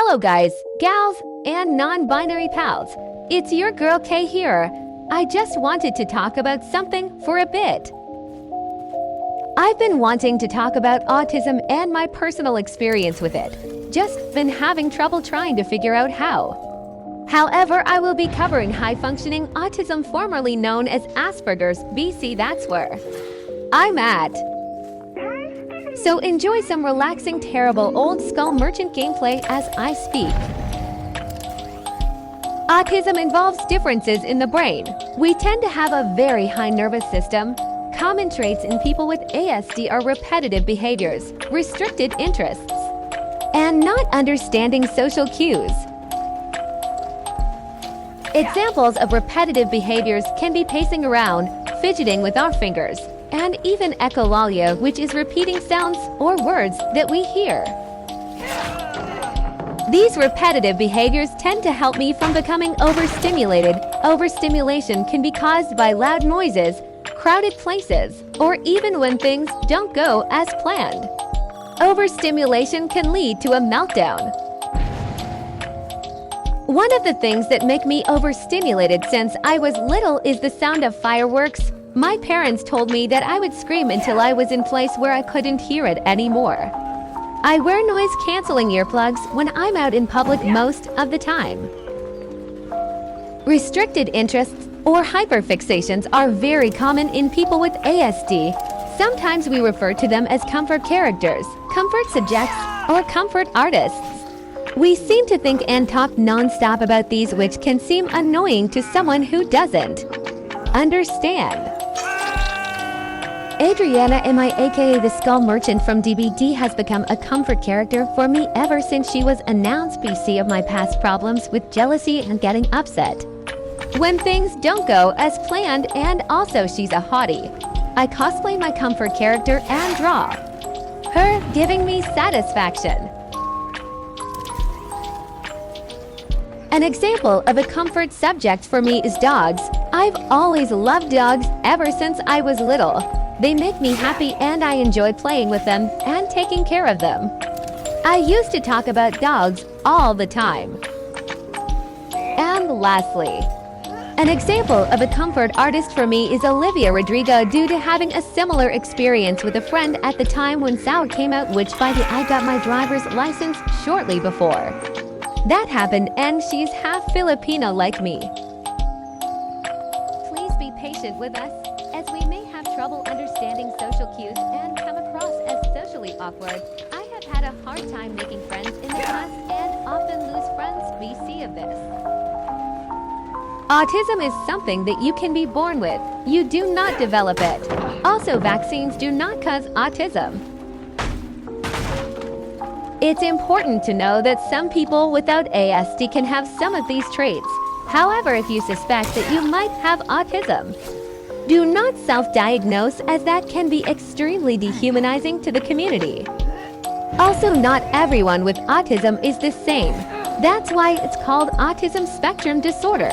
Hello guys, gals, and non-binary pals. It's your girl Kay here. I just wanted to talk about something for a bit. I've been wanting to talk about autism and my personal experience with it. Just been having trouble trying to figure out how. However, I will be covering high-functioning autism, formerly known as Asperger's, BC. That's where I'm at. So enjoy some relaxing, terrible old Skull Merchant gameplay as I speak. Autism involves differences in the brain. We tend to have a very high nervous system. Common traits in people with ASD are repetitive behaviors, restricted interests, and not understanding social cues. Examples of repetitive behaviors can be pacing around, fidgeting with our fingers, and even echolalia, which is repeating sounds or words that we hear. These repetitive behaviors tend to help me from becoming overstimulated. Overstimulation can be caused by loud noises, crowded places, or even when things don't go as planned. Overstimulation can lead to a meltdown. One of the things that make me overstimulated since I was little is the sound of fireworks. My parents told me that I would scream until I was in a place where I couldn't hear it anymore. I wear noise-canceling earplugs when I'm out in public most of the time. Restricted interests or hyperfixations are very common in people with ASD. Sometimes we refer to them as comfort characters, comfort subjects, or comfort artists. We seem to think and talk non-stop about these, which can seem annoying to someone who doesn't understand. Adriana MI aka the Skull Merchant from DBD has become a comfort character for me ever since she was announced BC of my past problems with jealousy and getting upset when things don't go as planned, and also she's a hottie. I cosplay my comfort character and draw her, giving me satisfaction. An example of a comfort subject for me is dogs. I've always loved dogs ever since I was little. They make me happy and I enjoy playing with them and taking care of them. I used to talk about dogs all the time. And lastly, an example of a comfort artist for me is Olivia Rodrigo, due to having a similar experience with a friend at the time when Sour came out, which by the I got my driver's license shortly before that happened, and she's half Filipino like me. Please be patient with us, as we may have trouble understanding social cues and come across as socially awkward. I have had a hard time making friends in the past and often lose friends BC of this. Autism is something that you can be born with. You do not develop it. Also, vaccines do not cause autism. It's important to know that some people without ASD can have some of these traits. However, if you suspect that you might have autism, do not self-diagnose, as that can be extremely dehumanizing to the community. Also, not everyone with autism is the same. That's why it's called autism spectrum disorder.